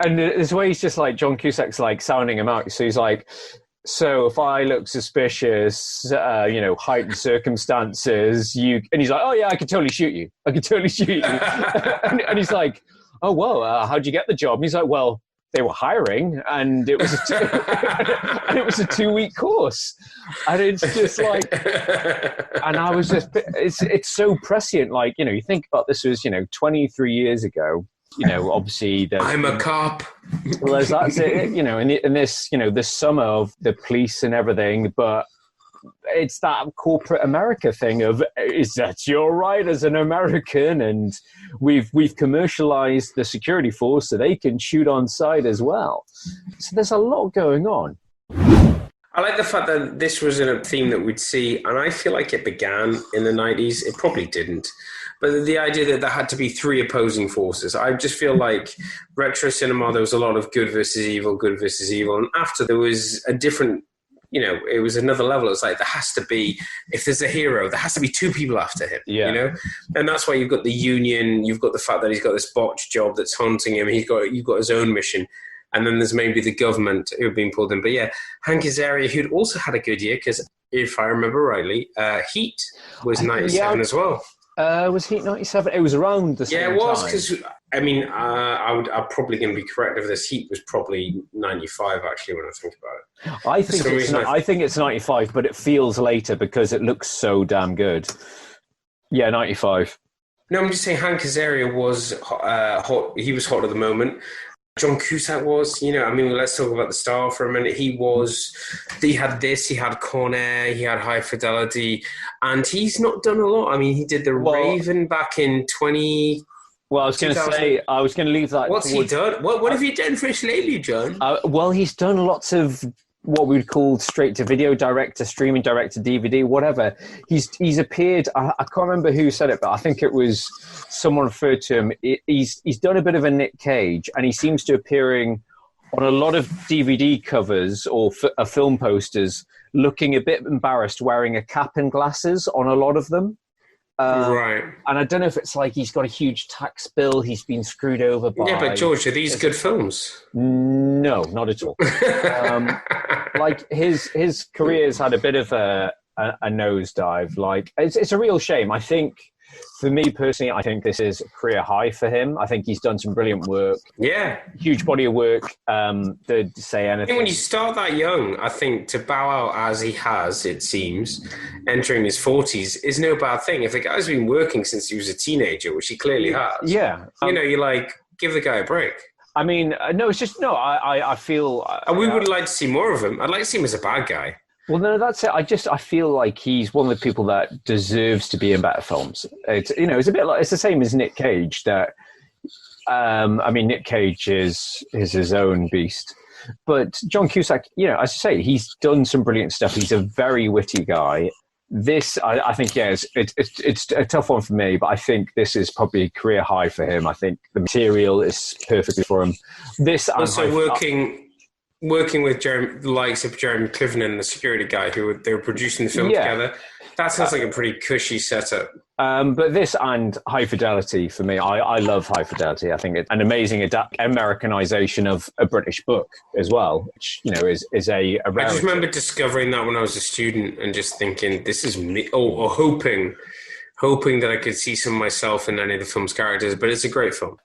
And this way he's just like, John Cusack's like sounding him out. So he's like, so if I look suspicious, heightened circumstances, and he's like, oh yeah, I could totally shoot you. and he's like, oh, whoa, how'd you get the job? And he's like, well, they were hiring, and it was a 2-week course, and it's just like, and I was just, it's so prescient. Like, you think about this was 23 years ago. Obviously, I'm a cop. Well, that's it. In this, this summer of the police and everything, but it's that corporate America thing of, is that your right as an American? And we've commercialized the security force so they can shoot on sight as well. So there's a lot going on. I like the fact that this was a theme that we'd see, and I feel like it began in the 90s. It probably didn't. But the idea that there had to be 3 opposing forces, I just feel like retro cinema, there was a lot of good versus evil. And after there was a different, it was another level. It's like, there has to be, if there's a hero, there has to be 2 people after him, And that's why you've got the Union, you've got the fact that he's got this botched job that's haunting him, you've got his own mission. And then there's maybe the government who have been pulled in. But yeah, Hank Azaria, who'd also had a good year, because if I remember rightly, Heat was 97 as well. Was Heat 97? It was around the same time. Yeah, it was, because, I'm probably going to be correct if this. Heat was probably 95, actually, when I think about it. I think it's 95, but it feels later because it looks so damn good. Yeah, 95. No, I'm just saying Hank Azaria was hot. He was hot at the moment. John Cusack was, let's talk about the star for a minute. He had this, he had Con Air, he had High Fidelity, and he's not done a lot. He did The Raven back in 20... Well, I was going to say, I was going to leave that... What's he done? What have you done for us lately, John? He's done lots of what we would call straight-to-video director, streaming director, DVD, whatever. He's appeared... I can't remember who said it, but I think it was someone referred to him. He's done a bit of a Nick Cage, and he seems to appearing on a lot of DVD covers or film posters, looking a bit embarrassed, wearing a cap and glasses on a lot of them. Right. And I don't know if it's like he's got a huge tax bill, he's been screwed over by... Yeah, but George, are these good films? No, not at all. Like his career's had a bit of a nosedive. Like it's a real shame. I think, for me personally, I think this is a career high for him. I think he's done some brilliant work. Yeah. Huge body of work. To say anything. I think when you start that young, I think to bow out as he has, it seems, entering his 40s is no bad thing. If the guy's been working since he was a teenager, which he clearly has. Yeah. You're like, give the guy a break. No, it's just, no, I feel... we would like to see more of him. I'd like to see him as a bad guy. Well, no, that's it. I feel like he's one of the people that deserves to be in better films. It's a bit like, it's the same as Nick Cage. That, Nick Cage is his own beast, but John Cusack, as I say, he's done some brilliant stuff. He's a very witty guy. This, I think, it's a tough one for me, but I think this is probably a career high for him. I think the material is perfectly for him. This also working with the likes of Jeremy Piven and the security guy they were producing the film together. That sounds like a pretty cushy setup. But this and High Fidelity, for me, I love High Fidelity. I think it's an amazing Americanization of a British book as well, which, is a rarity. I just remember discovering that when I was a student and just thinking, this is me, or hoping that I could see some of myself in any of the film's characters, but it's a great film.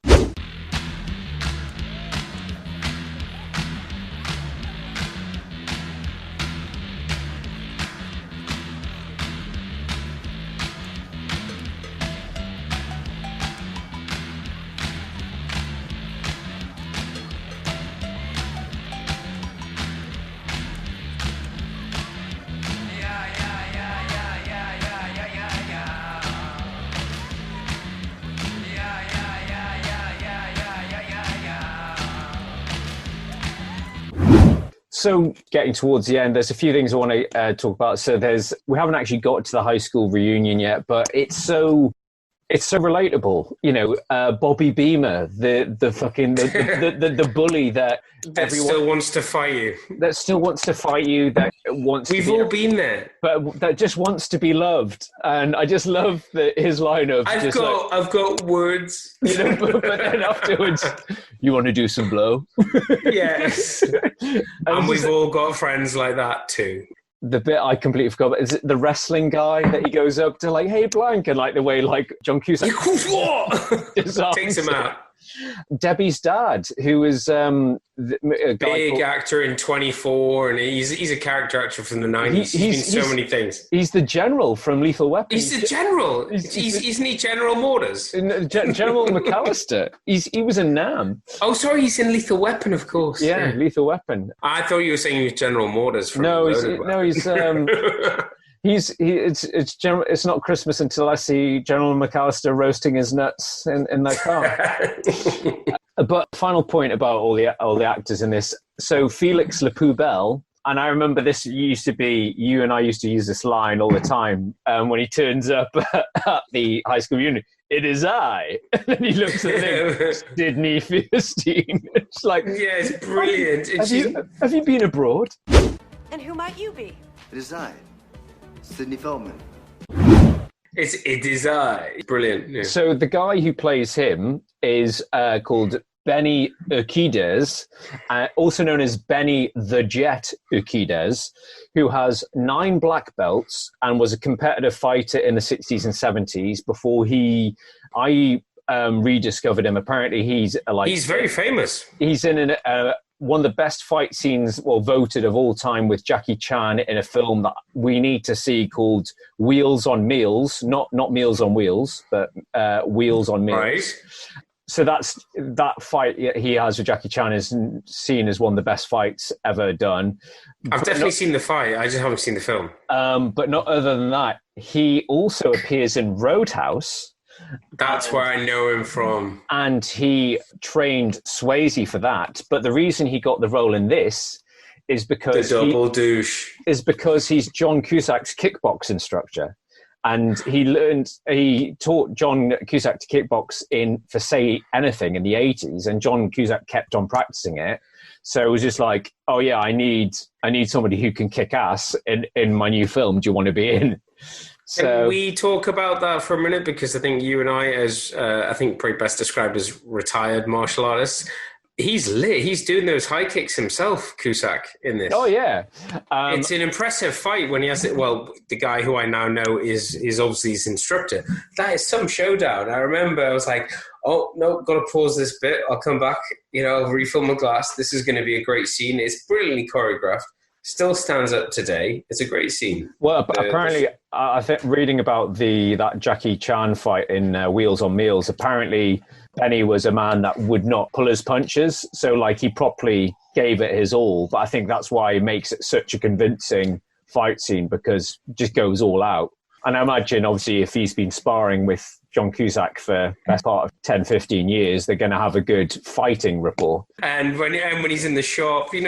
So getting towards the end, there's a few things I want to talk about. So we haven't actually got to the high school reunion yet, but it's so relatable. You know, Bobby Beamer, the fucking the bully that everyone still wants to fight you. That still wants to fight you. That wants. We've all been there, but that just wants to be loved. And I just love his line of I've got words. You know, but then afterwards, you want to do some blow? Yes. And we've all got friends like that too. The bit I completely forgot about is it the wrestling guy that he goes up to, like, hey, blank, and like the way like John Cusack takes him out. Debbie's dad, who was a big actor in 24, and he's a character actor from the 90s. He's been so many things. He's the general from Lethal Weapon. He's the general. Isn't he General Motors? General McAllister. He was in Nam. Oh, sorry, he's in Lethal Weapon, of course. Yeah, Lethal Weapon. I thought you were saying he was General Motors. It's not Christmas until I see General McAllister roasting his nuts in that car. But final point about all the actors in this. So Felix Le Poubelle, and I remember this used to be, you and I used to use this line all the time when he turns up at the high school reunion. It is I. And then he looks at the thing, Sydney Fierstein. It's like, yeah, it's brilliant. Have you been abroad? And who might you be? It is I, Sidney Feldman. It is I. Brilliant. Yeah. So the guy who plays him is called Benny Urquidez, also known as Benny the Jet Urquidez, who has 9 black belts and was a competitive fighter in the 60s and 70s before I rediscovered him. Apparently he's very famous. He's in one of the best fight scenes, voted of all time, with Jackie Chan in a film that we need to see called Wheels on Meals, not Meals on Wheels, but Wheels on Meals. Right. So that fight he has with Jackie Chan is seen as one of the best fights ever done. I've definitely seen the fight. I just haven't seen the film. But not other than that, he also appears in Roadhouse. That's where I know him from. And he trained Swayze for that. But the reason he got the role in this is because is because he's John Cusack's kickbox instructor. And he taught John Cusack to kickbox for Say Anything in the 80s, and John Cusack kept on practicing it. So it was just like, oh yeah, I need somebody who can kick ass in my new film. Do you want to be in? So, can we talk about that for a minute? Because I think you and I, as I think probably best described as retired martial artists, he's lit. He's doing those high kicks himself, Cusack, in this. Oh, yeah. It's an impressive fight when he has it. Well, the guy who I now know is obviously his instructor. That is some showdown. I remember I was like, oh, no, got to pause this bit. I'll come back. I'll refill my glass. This is going to be a great scene. It's brilliantly choreographed. Still stands up today. It's a great scene. Well, apparently, I think reading about that Jackie Chan fight in Wheels on Meals, apparently Benny was a man that would not pull his punches. So, he properly gave it his all. But I think that's why he makes it such a convincing fight scene, because it just goes all out. And I imagine, obviously, if he's been sparring with John Cusack for the best part of 10, 15 years, they're going to have a good fighting rapport. And when he's in the shop, he's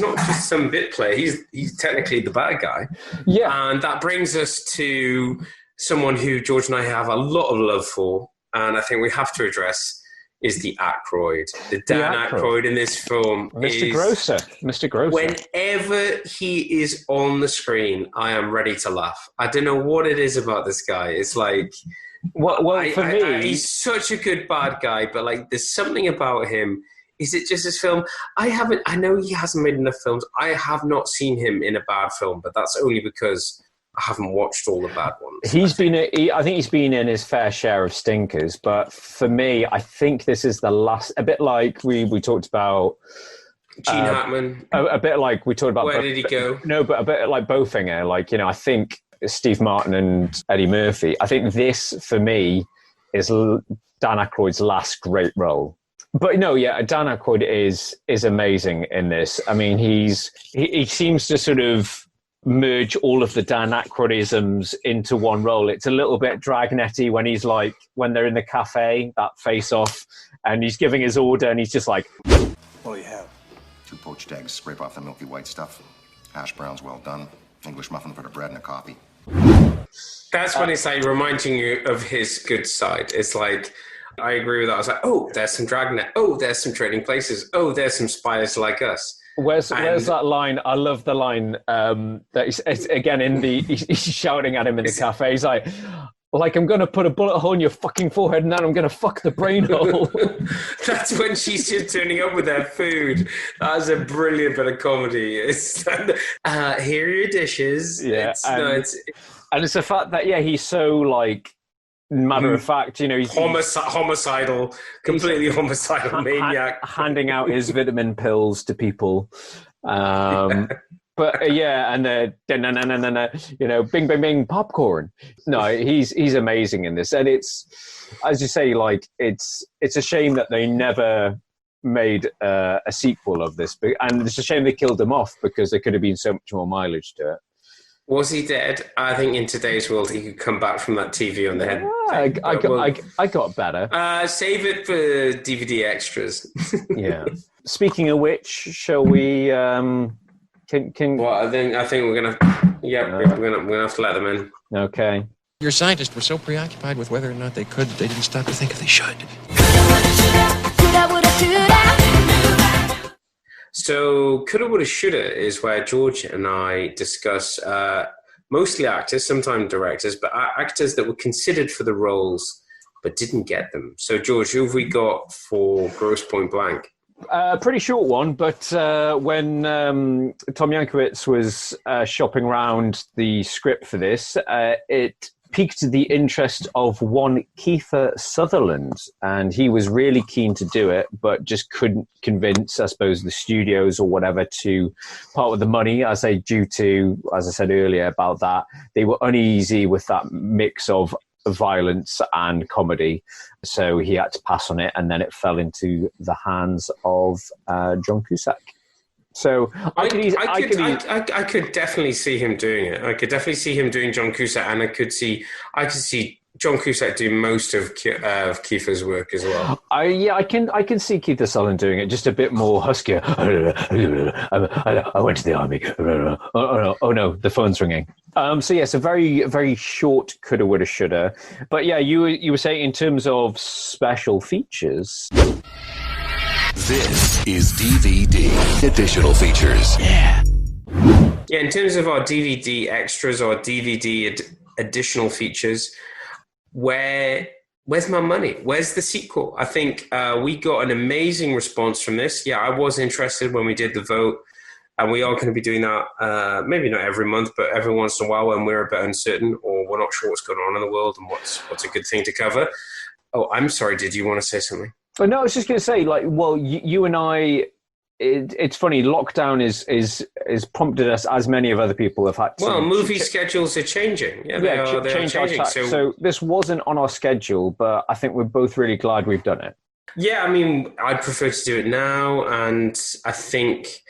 not just some bit player. He's technically the bad guy. Yeah. And that brings us to someone who George and I have a lot of love for, and I think we have to address, is the Ackroyd. The Dan Ackroyd in this film. Mr. Grosser. Whenever he is on the screen, I am ready to laugh. I don't know what it is about this guy. It's like... for me... he's such a good bad guy, but there's something about him. Is it just his film? I know he hasn't made enough films. I have not seen him in a bad film, but that's only because I haven't watched all the bad ones. I think he's been in his fair share of stinkers, but for me, I think this is the last. A bit like we talked about Gene Hackman. A bit like we talked about. Where did he go? No, but a bit like Bowfinger. I think Steve Martin and Eddie Murphy. I think this for me is Dan Aykroyd's last great role. But no, yeah, Dan Aykroyd is amazing in this. I mean, he seems to sort of merge all of the Dan Aykroydisms into one role. It's a little bit Dragnetty when they're in the cafe, that face off, and he's giving his order and he's just like, What do you have? 2 poached eggs, scrape off the milky white stuff. Hash browns well done. English muffin for the bread and a coffee. That's when it's like reminding you of his good side. It's like, I agree with that. I was like, oh, there's some Dragnet. Oh, there's some Trading Places. Oh, there's some Spies Like Us. Where's that line? I love the line that it's again he's shouting at him in the cafe. He's like I'm going to put a bullet hole in your fucking forehead and then I'm going to fuck the brain hole. That's when she's just turning up with her food. That was a brilliant bit of comedy. It's here are your dishes. Yeah, and it's the fact that he's so like matter of fact, he's homicidal, completely homicidal maniac, handing out his vitamin pills to people. But and bing bing bing popcorn. No, he's amazing in this, and it's, as you say, like it's a shame that they never made a sequel of this, and it's a shame they killed him off because there could have been so much more mileage to it. Was he dead? I think in today's world he could come back from that TV on the head. I got better. Save it for DVD extras. Yeah. Speaking of which, shall we? Well, I think we're gonna. Yeah, we're gonna have to let them in. Okay. Your scientists were so preoccupied with whether or not they could that they didn't stop to think if they should. So, Coulda Woulda Shoulda is where George and I discuss mostly actors, sometimes directors, but actors that were considered for the roles but didn't get them. So, George, who have we got for Grosse Point Blank? Pretty short one, but when Tom Yankovic was shopping around the script for this, it piqued the interest of one Kiefer Sutherland, and he was really keen to do it, but just couldn't convince, I suppose, the studios or whatever to part with the money, due to, as I said earlier about that, they were uneasy with that mix of violence and comedy, so he had to pass on it, and then it fell into the hands of John Cusack. So I could definitely see him doing it. I could definitely see him doing John Cusack, and I could see John Cusack do most of Kiefer's work as well. I can see Kiefer Sutherland doing it, just a bit more huskier. I went to the army. Oh no, the phone's ringing. So yes, a very, very short Coulda Woulda Shoulda. But yeah, you were saying in terms of special features. This is DVD additional features. Yeah, in terms of our DVD extras or DVD additional features, where's my money? Where's the sequel? I think we got an amazing response from this. Yeah, I was interested when we did the vote, and we are going to be doing that maybe not every month, but every once in a while when we're a bit uncertain or we're not sure what's going on in the world and what's a good thing to cover. Oh, I'm sorry, did you want to say something? Oh, no, I was just going to say, you and I, it's funny, lockdown is prompted us, as many of other people have had to... Well, movie schedules are changing. Yeah, they are changing. So this wasn't on our schedule, but I think we're both really glad we've done it. Yeah, I mean, I'd prefer to do it now, and I think,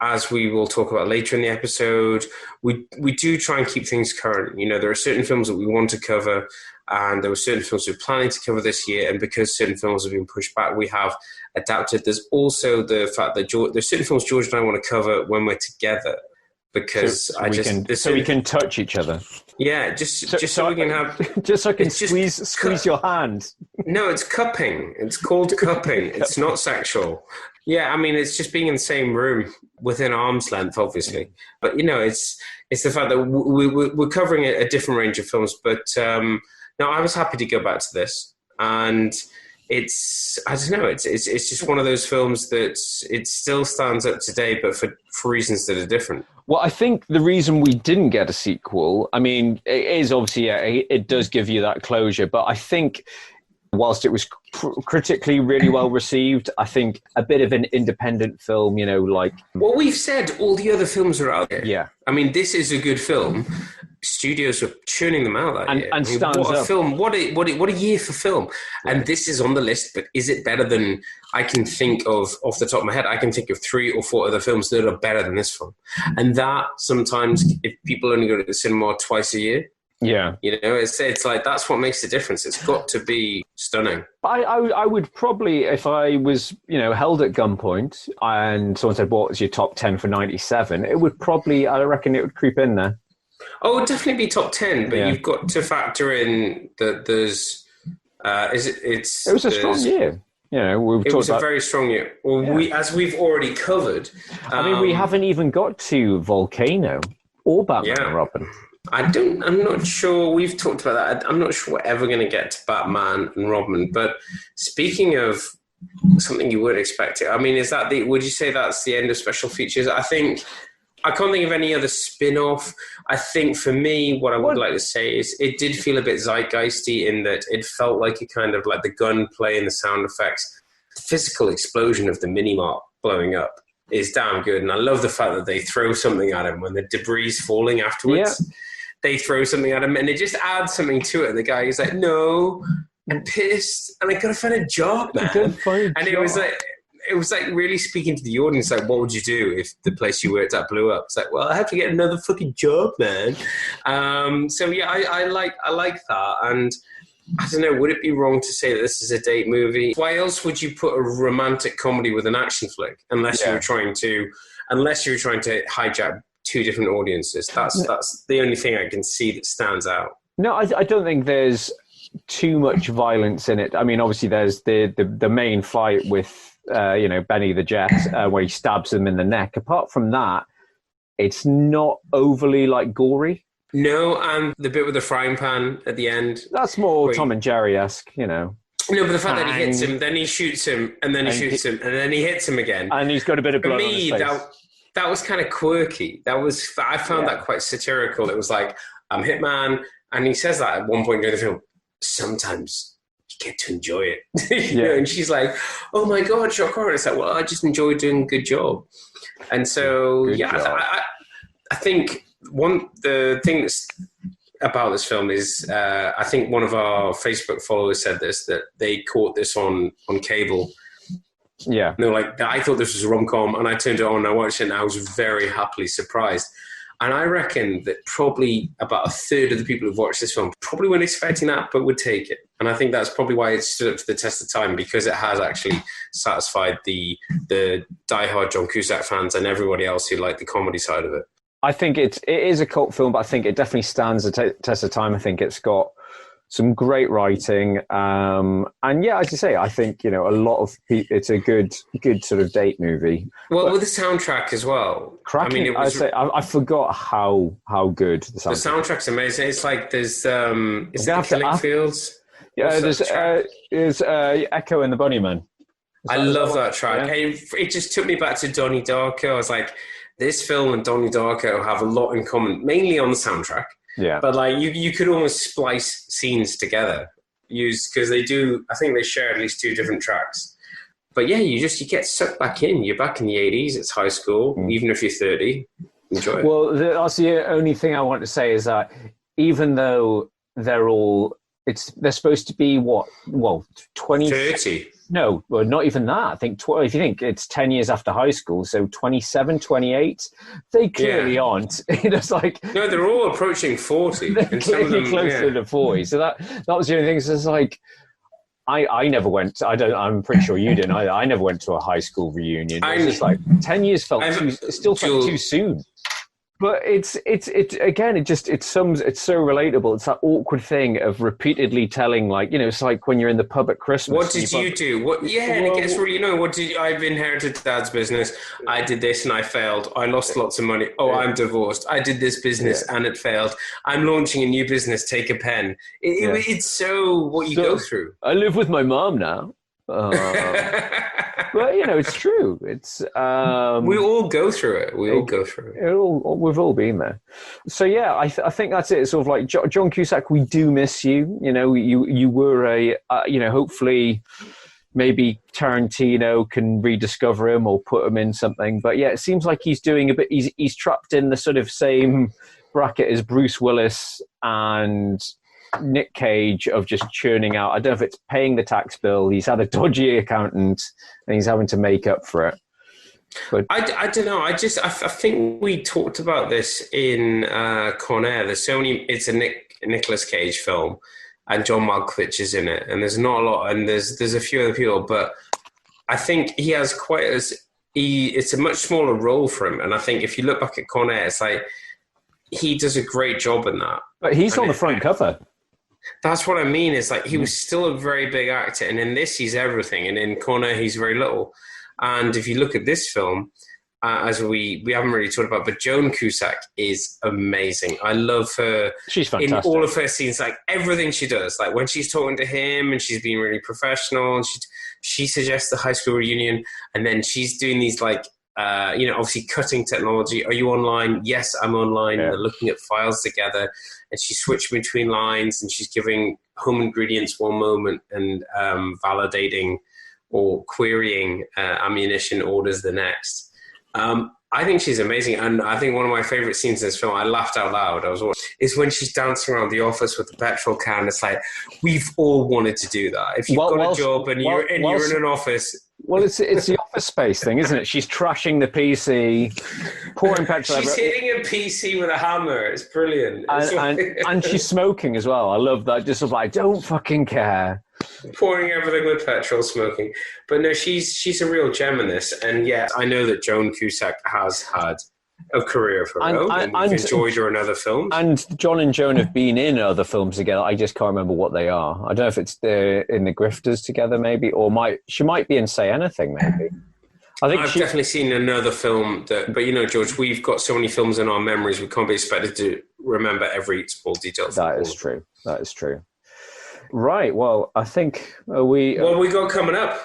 as we will talk about later in the episode, we do try and keep things current. There are certain films that we want to cover, and there were certain films we were planning to cover this year, and because certain films have been pushed back, we have adapted. There's also the fact that there's certain films George and I want to cover when we're together, because we can touch each other. Yeah, just so we can have... Just so I can squeeze your hand. No, it's cupping. It's called cupping. It's not sexual. Yeah, I mean, it's just being in the same room within arm's length, obviously. But, it's the fact that we're covering a different range of films. But no, I was happy to go back to this. And it's just one of those films that it still stands up today, but for reasons that are different. Well, I think the reason we didn't get a sequel, I mean, it is obviously, it does give you that closure, but I think whilst it was critically really well received, I think a bit of an independent film, Well, we've said all the other films are out there. Yeah. I mean, this is a good film. Studios are churning them out that year. And stands what a up. Film! What a year for film! And this is on the list, but is it better than I can think of off the top of my head? I can think of 3 or 4 other films that are better than this film. And that sometimes, if people only go to the cinema twice a year, Yeah. You know, it's like, that's what makes the difference. It's got to be stunning. I would probably, if I was, held at gunpoint and someone said, what was your top 10 for 97? It would probably, I reckon it would creep in there. Oh, it would definitely be top 10, but you've got to factor in that there's, it was a strong year. It was a very strong year. Well, as we've already covered. We haven't even got to Volcano or Batman and Robin. I'm not sure. We've talked about that. I'm not sure we're ever going to get to Batman and Robin. But speaking of something you would expect it, would you say that's the end of special features? I can't think of any other spin-off. I think for me, what I would like to say is it did feel a bit zeitgeisty in that it felt like a kind of like the gunplay and the sound effects. The physical explosion of the mini-mart blowing up is damn good. And I love the fact that they throw something at him when the debris is falling afterwards. Yeah. They throw something at him and it just adds something to it. And the guy is like, no, I'm pissed and I gotta find a job, man. It was like really speaking to the audience, like, what would you do if the place you worked at blew up? It's like, well, I have to get another fucking job, man. I like that. And I don't know, would it be wrong to say that this is a date movie? Why else would you put a romantic comedy with an action flick unless you were trying to hijack two different audiences? That's the only thing I can see that stands out. No, I don't think there's too much violence in it. I mean, obviously there's the main fight with Benny the Jet, where he stabs him in the neck. Apart from that, it's not overly gory. No, and the bit with the frying pan at the end. That's more Tom and Jerry-esque, No, but the fact that he hits him, then he shoots him, and then he shoots him, and then he hits him again. And he's got a bit of blood on his face. That was kind of quirky. I found that quite satirical. It was like, I'm Hitman, and he says that at one point during the film, sometimes you get to enjoy it. you know? And she's like, oh my God, shock horror. It's like, well, I just enjoy doing a good job. And so, I think the thing that's about this film is, I think one of our Facebook followers said this, that they caught this on cable. Yeah. And they were like, I thought this was a rom-com, and I turned it on and I watched it, and I was very happily surprised. And I reckon that probably about a third of the people who've watched this film probably weren't expecting that, but would take it. And I think that's probably why it stood up to the test of time, because it has actually satisfied the diehard John Cusack fans and everybody else who like the comedy side of it. I think it is a cult film, but I think it definitely stands the test of time. I think it's got some great writing. And as you say, I think, a lot of people, it's a good sort of date movie. Well, but with the soundtrack as well. Cracking. I forgot how good the soundtrack is. The soundtrack's amazing. It's like there's Killing Fields. Yeah, there's Echo and the Bunnymen. I love that track. Yeah. It just took me back to Donnie Darko. I was like, this film and Donnie Darko have a lot in common, mainly on the soundtrack. Yeah. But you could almost splice scenes together, because they do. I think they share at least two different tracks. But yeah, you get sucked back in. You're back in the 80s. It's high school, even if you're 30. Enjoy it. Well, that's the only thing I want to say is that even though they're supposed to be 20, 30. No, well, not even that. I think if you think it's 10 years after high school, so 27, 28, they clearly aren't. It's like, no, they're all approaching 40. They're clearly closer to 40. So that was the only thing. So it's like, I never went. I'm pretty sure you didn't. I never went to a high school reunion. It was just like 10 years felt too soon. But it's so relatable. It's that awkward thing of repeatedly telling, it's like when you're in the pub at Christmas. What did you do? And it gets really I've inherited Dad's business. I did this and I failed. I lost lots of money. Oh, I'm divorced. I did this business and it failed. I'm launching a new business. Take a pen. It's so what you go through. I live with my mom now. But it's true. It's we all go through it. We've all been there. So I think that's it. It's sort of like John Cusack. We do miss you. You were a hopefully maybe Tarantino can rediscover him or put him in something. But it seems like he's doing a bit. He's trapped in the sort of same bracket as Bruce Willis and Nick Cage of just churning out. I don't know if it's paying the tax bill. He's had a dodgy accountant and he's having to make up for it. But I don't know. I think we talked about this in Con Air. There's so many. It's a Nicolas Cage film, and John Malkovich is in it, and there's not a lot, and there's a few other people, but I think he has it's a much smaller role for him, and I think if you look back at Con Air, it's like he does a great job in that. But he's on the front cover. That's what I mean. It's like he was still a very big actor, and in this he's everything, and in Con Air he's very little. And if you look at this film, as we haven't really talked about, but Joan Cusack is amazing. I love her. She's fantastic. In all of her scenes, like everything she does, like when she's talking to him and she's being really professional, and she suggests the high school reunion, and then she's doing these like, obviously cutting technology. Are you online? Yes, I'm online. Yeah. They're looking at files together, and she's switching between lines, and she's giving home ingredients one moment and validating or querying ammunition orders the next. I think she's amazing, and I think one of my favorite scenes in this film, I laughed out loud, is when she's dancing around the office with the petrol can. It's like, we've all wanted to do that. If you've got a job and you're in an office... Well, it's the Office Space thing, isn't it? She's trashing the PC, pouring petrol. She's hitting a PC with a hammer. It's brilliant. And she's smoking as well. I love that. Just like, don't fucking care. Pouring everything with petrol, smoking. But no, she's a real gem in this. And yeah, I know that Joan Cusack has had a career of her own, and we've enjoyed her in other films. And John and Joan have been in other films together. I just can't remember what they are. I don't know if it's in The Grifters together, maybe, or she might be in Say Anything, maybe. I've definitely seen another film but George, we've got so many films in our memories, we can't be expected to remember every small detail. That is true. Right, well, I think we got coming up?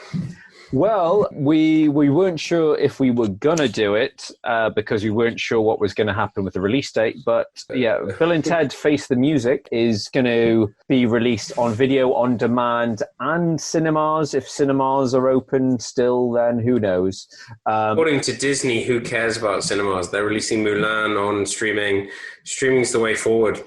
Well, we weren't sure if we were going to do it because we weren't sure what was going to happen with the release date. But yeah, Bill and Ted Face the Music is going to be released on video on demand and cinemas. If cinemas are open still, then who knows? According to Disney, who cares about cinemas? They're releasing Mulan on streaming. Streaming's the way forward.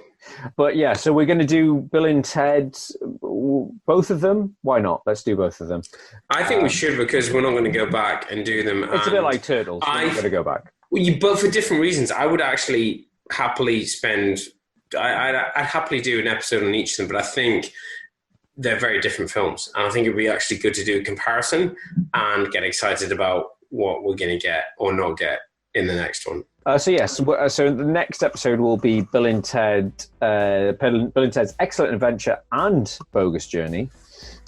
But yeah, so we're going to do Bill and Ted, both of them. Why not? Let's do both of them. I think we should, because we're not going to go back and do them. It's a bit like Turtles. We're going to go back. But for different reasons. I would actually happily I'd happily do an episode on each of them, but I think they're very different films. And I think it'd be actually good to do a comparison and get excited about what we're going to get or not get in the next one. So the next episode will be Bill and Ted's Excellent Adventure and Bogus Journey,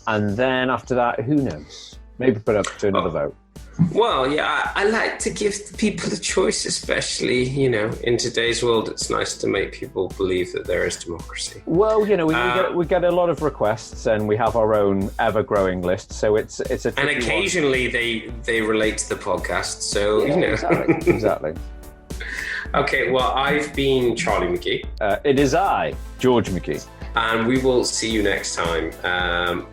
and then after that, who knows? Maybe put up to another vote. Well, yeah, I like to give people the choice, especially in today's world. It's nice to make people believe that there is democracy. Well, we get a lot of requests, and we have our own ever-growing list. So it's a and occasionally they relate to the podcast. So exactly. Okay, well, I've been Charlie McGee. It is I, George McGee. And we will see you next time.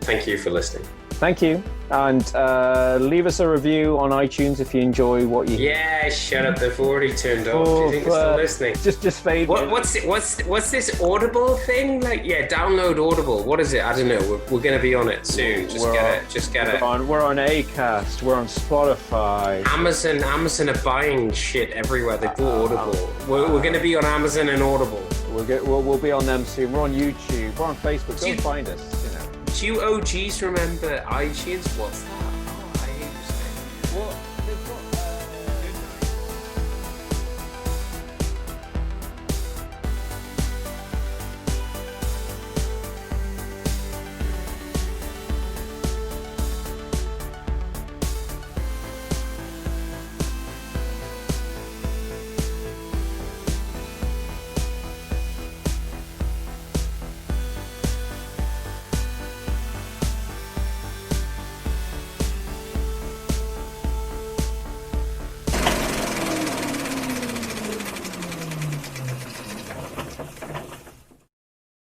Thank you for listening. Thank you. And leave us a review on iTunes if you enjoy what you hear. Yeah, shut up. They've already turned off. Do you think they're still listening? Just fade. What's this Audible thing? Download Audible. What is it? I don't know. We're going to be on it soon. Just get it. We're on Acast. We're on Spotify. Amazon are buying shit everywhere. They bought Audible. We're going to be on Amazon and Audible. We'll be on them soon. We're on YouTube. We're on Facebook. Go find us. Do you OGs remember iTunes? What's that? Oh, I hate to say. Well, they've got...